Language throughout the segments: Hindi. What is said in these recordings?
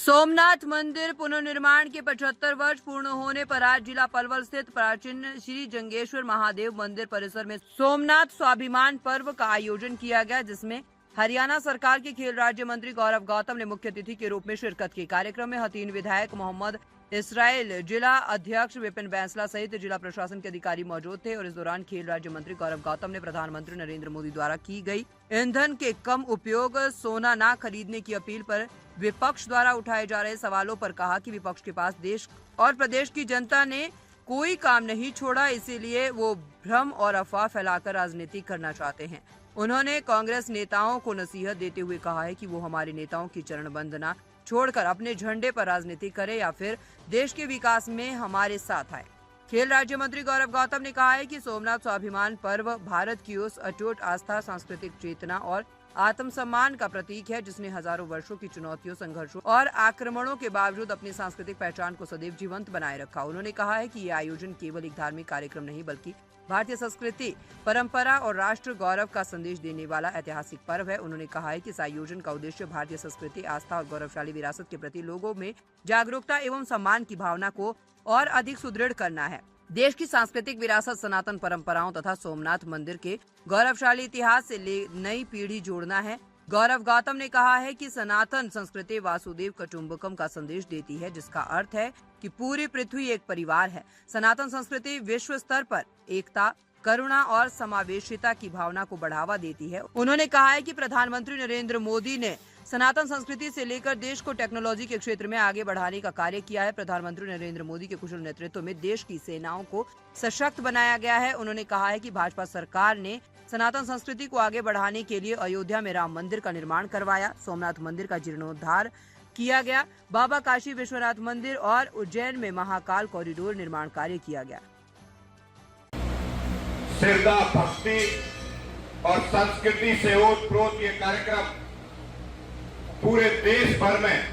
सोमनाथ मंदिर पुनर्निर्माण के 75 वर्ष पूर्ण होने पर आज जिला पलवल स्थित प्राचीन श्री जंगेश्वर महादेव मंदिर परिसर में सोमनाथ स्वाभिमान पर्व का आयोजन किया गया, जिसमें हरियाणा सरकार के खेल राज्य मंत्री गौरव गौतम ने मुख्य अतिथि के रूप में शिरकत की। कार्यक्रम में हतीन विधायक मोहम्मद इसराइल, जिला अध्यक्ष विपिन बैंसला सहित जिला प्रशासन के अधिकारी मौजूद थे और इस दौरान खेल राज्य मंत्री गौरव गौतम ने प्रधानमंत्री नरेंद्र मोदी द्वारा की गई ईंधन के कम उपयोग, सोना न खरीदने की अपील पर विपक्ष द्वारा उठाए जा रहे सवालों पर कहा कि विपक्ष के पास देश और प्रदेश की जनता ने कोई काम नहीं छोड़ा, इसीलिए वो भ्रम और अफवाह फैलाकर राजनीति करना चाहते हैं। उन्होंने कांग्रेस नेताओं को नसीहत देते हुए कहा है कि वो हमारे नेताओं की चरण वंदना छोड़कर अपने झंडे पर राजनीति करे या फिर देश के विकास में हमारे साथ आए। खेल राज्य मंत्री गौरव गौतम ने कहा है कि सोमनाथ स्वाभिमान पर्व भारत की उस अटूट आस्था, सांस्कृतिक चेतना और आत्मसम्मान का प्रतीक है जिसने हजारों वर्षों की चुनौतियों, संघर्षों और आक्रमणों के बावजूद अपनी सांस्कृतिक पहचान को सदैव जीवंत बनाए रखा। उन्होंने कहा है कि ये आयोजन केवल एक धार्मिक कार्यक्रम नहीं बल्कि भारतीय संस्कृति, परंपरा और राष्ट्र गौरव का संदेश देने वाला ऐतिहासिक पर्व है। उन्होंने कहा है कि इस आयोजन का उद्देश्य भारतीय संस्कृति, आस्था और गौरवशाली विरासत के प्रति लोगों में जागरूकता एवं सम्मान की भावना को और अधिक सुदृढ़ करना है। देश की सांस्कृतिक विरासत, सनातन परंपराओं तथा सोमनाथ मंदिर के गौरवशाली इतिहास से नई पीढ़ी जोड़ना है। गौरव गौतम ने कहा है कि सनातन संस्कृति वासुदेव कुटुंबकम का संदेश देती है, जिसका अर्थ है कि पूरी पृथ्वी एक परिवार है। सनातन संस्कृति विश्व स्तर पर एकता, करुणा और समावेशिता की भावना को बढ़ावा देती है। उन्होंने कहा है कि प्रधानमंत्री नरेंद्र मोदी ने सनातन संस्कृति से लेकर देश को टेक्नोलॉजी के क्षेत्र में आगे बढ़ाने का कार्य किया है। प्रधानमंत्री नरेंद्र मोदी के कुशल नेतृत्व में देश की सेनाओं को सशक्त बनाया गया है। उन्होंने कहा है कि भाजपा सरकार ने सनातन संस्कृति को आगे बढ़ाने के लिए अयोध्या में राम मंदिर का निर्माण करवाया, सोमनाथ मंदिर का जीर्णोद्धार किया गया, बाबा काशी विश्वनाथ मंदिर और उज्जैन में महाकाल कॉरिडोर निर्माण कार्य किया गया। श्रद्धा, भक्ति और संस्कृति से ओतप्रोत ये कार्यक्रम पूरे देश भर में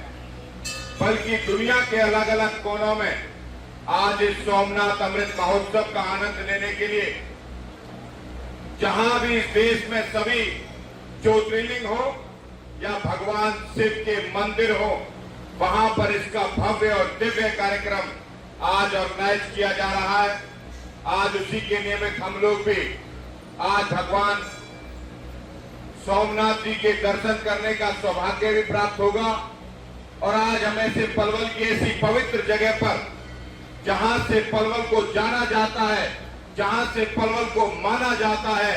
बल्कि दुनिया के अलग अलग कोनों में आज इस सोमनाथ अमृत महोत्सव का आनंद लेने के लिए जहां भी इस देश में सभी ज्योतिर्लिंग हो या भगवान शिव के मंदिर हो, वहां पर इसका भव्य और दिव्य कार्यक्रम आज ऑर्गेनाइज किया जा रहा है। आज उसी के नियमित हम लोग भी आज भगवान सोमनाथ जी के दर्शन करने का सौभाग्य भी प्राप्त होगा और आज हमें से पलवल की ऐसी पवित्र जगह पर जहां से पलवल को जाना जाता है, जहां से पलवल को माना जाता है,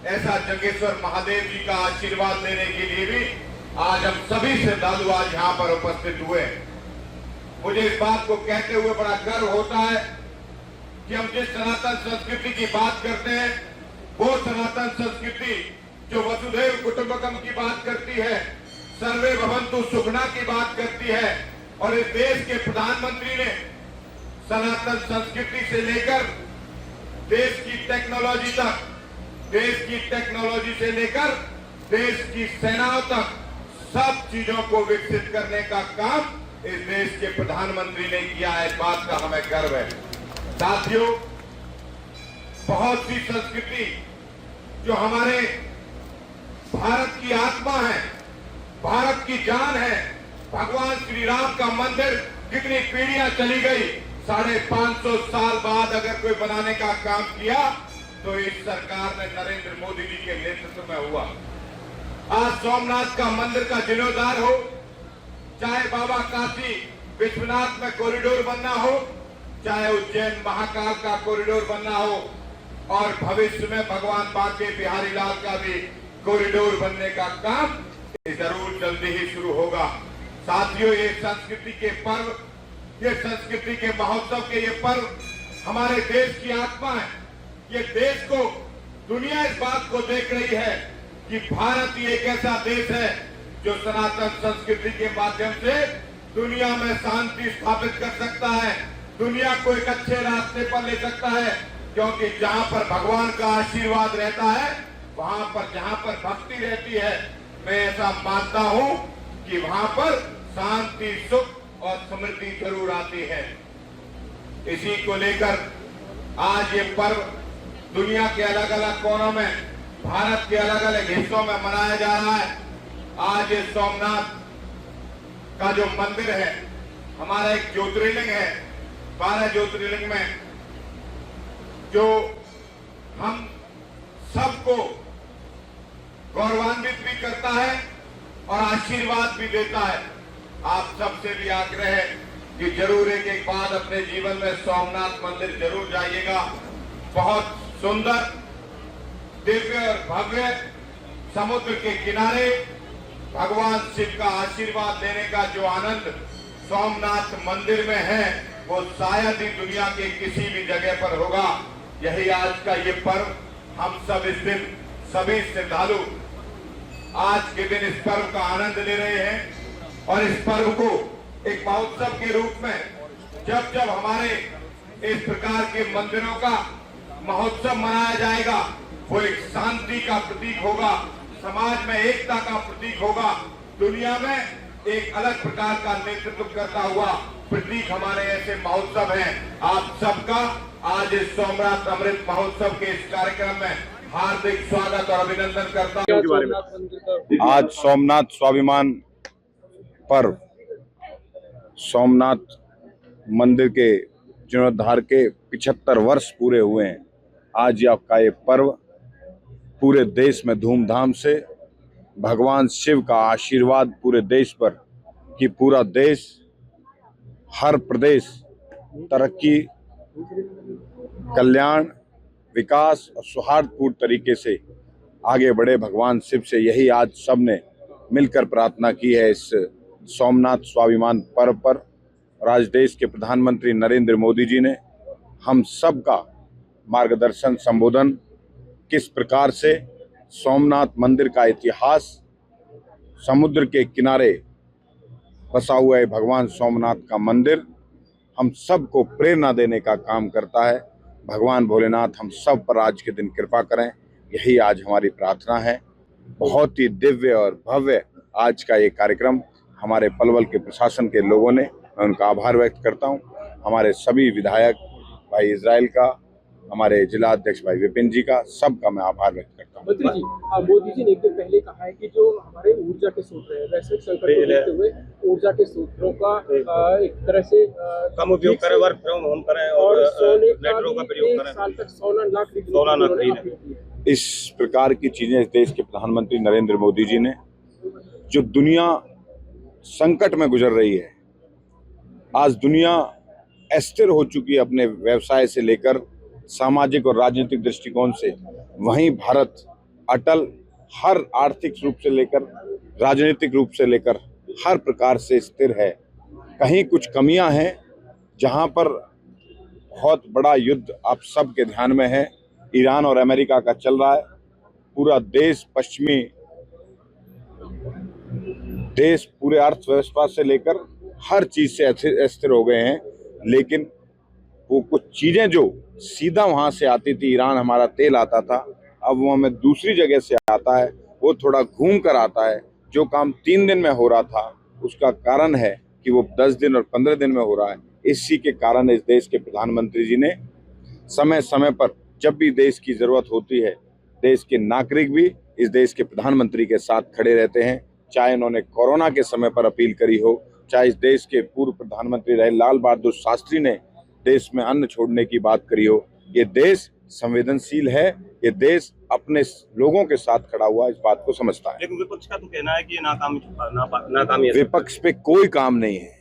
ऐसा जंगेश्वर महादेव जी का आशीर्वाद लेने के लिए भी आज हम सभी श्रद्धालु आज यहाँ पर उपस्थित हुए। मुझे इस बात को कहते हुए बड़ा गर्व होता है कि हम जिस सनातन संस्कृति की बात करते हैं वो सनातन संस्कृति जो वसुधैव कुटुंबकम की बात करती है, सर्वे भवन्तु सुखना की बात करती है और इस देश के प्रधानमंत्री ने सनातन संस्कृति से लेकर देश की टेक्नोलॉजी तक, देश की टेक्नोलॉजी से लेकर देश की सेनाओं तक सब चीजों को विकसित करने का काम इस देश के प्रधानमंत्री ने किया है। इस बात का हमें गर्व है। साथियों, बहुत सी संस्कृति जो हमारे भारत की आत्मा है, भारत की जान है, भगवान श्री राम का मंदिर कितनी पीढ़ियां चली गई, 550 साल बाद अगर कोई बनाने का काम किया तो इस सरकार ने नरेंद्र मोदी जी के नेतृत्व में हुआ। आज सोमनाथ का मंदिर का जीर्णोद्धार हो, चाहे बाबा काशी विश्वनाथ में कॉरिडोर बनना हो, चाहे उज्जैन महाकाल का कॉरिडोर बनना हो और भविष्य में भगवान बांके बिहारी लाल का भी कॉरिडोर बनने का काम जरूर जल्दी ही शुरू होगा। साथियों, ये संस्कृति के पर्व, ये संस्कृति के महोत्सव के ये पर्व हमारे देश की आत्मा है। ये देश को, दुनिया इस बात को देख रही है कि भारत ही एक ऐसा देश है जो सनातन संस्कृति के माध्यम से दुनिया में शांति स्थापित कर सकता है, दुनिया को एक अच्छे रास्ते पर ले सकता है, क्योंकि जहां पर भगवान का आशीर्वाद रहता है, वहां पर जहां पर भक्ति रहती है, मैं ऐसा मानता हूं कि वहां पर शांति, सुख और समृद्धि जरूर आती है। इसी को लेकर आज ये पर्व दुनिया के अलग अलग कोनों में, भारत के अलग अलग हिस्सों में मनाया जा रहा है। आज ये सोमनाथ का जो मंदिर है, हमारा एक ज्योतिर्लिंग है, 12 ज्योतिर्लिंग में जो हम सबको गौरवान्वित भी करता है और आशीर्वाद भी देता है। आप सबसे भी आग्रह है कि जरूर एक बार अपने जीवन में सोमनाथ मंदिर जरूर जाइएगा। बहुत सुंदर, दिव्य और भव्य समुद्र के किनारे भगवान शिव का आशीर्वाद लेने का जो आनंद सोमनाथ मंदिर में है, वो शायद ही दुनिया के किसी भी जगह पर होगा। यही आज का ये पर्व, हम सब इस दिन सभी श्रद्धालु आज के दिन इस पर्व का आनंद ले रहे हैं और इस पर्व को एक महोत्सव के रूप में जब जब हमारे इस प्रकार के मंदिरों का महोत्सव मनाया जाएगा, वो एक शांति का प्रतीक होगा, समाज में एकता का प्रतीक होगा, दुनिया में एक अलग प्रकार का नेतृत्व करता हुआ प्रतीक हमारे ऐसे महोत्सव हैं। आप सबका आज इस सोमनाथ अमृत महोत्सव के इस कार्यक्रम में हार्दिक स्वागत और अभिनंदन करता हूं। आज सोमनाथ स्वाभिमान पर्व, सोमनाथ मंदिर के जीर्णोद्धार के 75 वर्ष पूरे हुए हैं। आज आपका ये पर्व पूरे देश में धूमधाम से, भगवान शिव का आशीर्वाद पूरे देश पर कि पूरा देश, हर प्रदेश तरक्की, कल्याण, विकास और सौहार्दपूर्ण तरीके से आगे बढ़े, भगवान शिव से यही आज सबने मिलकर प्रार्थना की है। इस सोमनाथ स्वाभिमान पर्व पर और आज देश के प्रधानमंत्री नरेंद्र मोदी जी ने हम सब का मार्गदर्शन, संबोधन, किस प्रकार से सोमनाथ मंदिर का इतिहास, समुद्र के किनारे बसा हुआ है भगवान सोमनाथ का मंदिर, हम सबको प्रेरणा देने का काम करता है। भगवान भोलेनाथ हम सब पर आज के दिन कृपा करें, यही आज हमारी प्रार्थना है। बहुत ही दिव्य और भव्य आज का ये कार्यक्रम हमारे पलवल के प्रशासन के लोगों ने, मैं उनका आभार व्यक्त करता हूँ। हमारे सभी विधायक भाई इजराइल का, हमारे जिला अध्यक्ष भाई विपिन जी का, सबका मैं आभार व्यक्त करता हूँ। मंत्री जी, मोदी जी ने एक दिन पहले कहा है कि जो हमारे ऊर्जा के स्रोत हैं, वैश्विक संकट को देखते हुए ऊर्जा के स्रोतों का एक तरह से कम उपयोग करें, वर्क फ्रॉम होम करें और सोने मेट्रो का प्रयोग करें। 1 साल तक 16 लाख खरीदें। इस प्रकार की चीजें इस देश के प्रधानमंत्री नरेंद्र मोदी जी ने, जो दुनिया संकट में गुजर रही है, आज दुनिया अस्थिर हो चुकी है अपने व्यवसाय से लेकर सामाजिक और राजनीतिक दृष्टिकोण से, वहीं भारत अटल, हर आर्थिक रूप से लेकर राजनीतिक रूप से लेकर हर प्रकार से स्थिर है। कहीं कुछ कमियां हैं जहां पर बहुत बड़ा युद्ध आप सबके ध्यान में है, ईरान और अमेरिका का चल रहा है। पूरा देश, पश्चिमी देश, पूरे अर्थव्यवस्था से लेकर हर चीज से अस्थिर हो गए हैं। लेकिन वो कुछ चीजें जो सीधा वहां से आती थी, ईरान हमारा तेल आता था, अब वो हमें दूसरी जगह से आता है, वो थोड़ा घूम कर आता है। जो काम 3 दिन में हो रहा था, उसका कारण है कि वो 10 दिन और 15 दिन में हो रहा है। इसी के कारण इस देश के प्रधानमंत्री जी ने समय समय पर जब भी देश की जरूरत होती है, देश के नागरिक भी इस देश के प्रधानमंत्री के साथ खड़े रहते हैं। चाहे उन्होंने कोरोना के समय पर अपील करी हो, चाहे इस देश के पूर्व प्रधानमंत्री रहे लाल बहादुर शास्त्री ने देश में अन्न छोड़ने की बात करी हो। ये देश संवेदनशील है, ये देश अपने लोगों के साथ खड़ा हुआ इस बात को समझता है। लेकिन विपक्ष का तो कहना है कि नाकामी है। विपक्ष पे कोई काम नहीं है।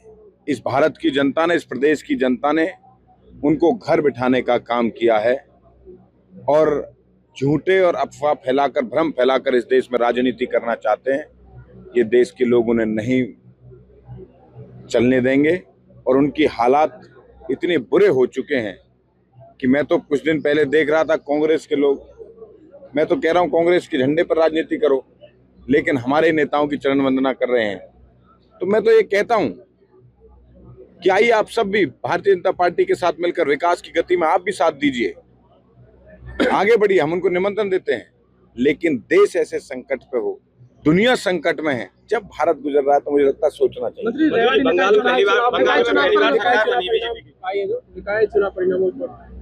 इस भारत की जनता ने, इस प्रदेश की जनता ने उनको घर बिठाने का काम किया है और झूठे और अफवाह फैलाकर, भ्रम फैलाकर इस देश में राजनीति करना चाहते हैं। ये देश के लोग उन्हें नहीं चलने देंगे और उनकी हालात इतने बुरे हो चुके हैं कि मैं तो कुछ दिन पहले देख रहा था कांग्रेस के लोग, मैं तो कह रहा हूं कांग्रेस के झंडे पर राजनीति करो, लेकिन हमारे नेताओं की चरण वंदना कर रहे हैं। तो मैं तो ये कहता हूं कि आइए आप सब भी भारतीय जनता पार्टी के साथ मिलकर विकास की गति में आप भी साथ दीजिए, आगे बढ़िए, हम उनको निमंत्रण देते हैं। लेकिन देश ऐसे संकट पे हो, दुनिया संकट में है, जब भारत गुजर रहा है, तो मुझे लगता है सोचना चाहिए। बंगाल में पहली बार सरकार बनी बीजेपी की।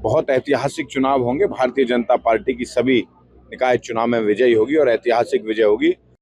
बहुत ऐतिहासिक चुनाव होंगे, भारतीय जनता पार्टी की सभी निकाय चुनाव में विजयी होगी और ऐतिहासिक विजय होगी।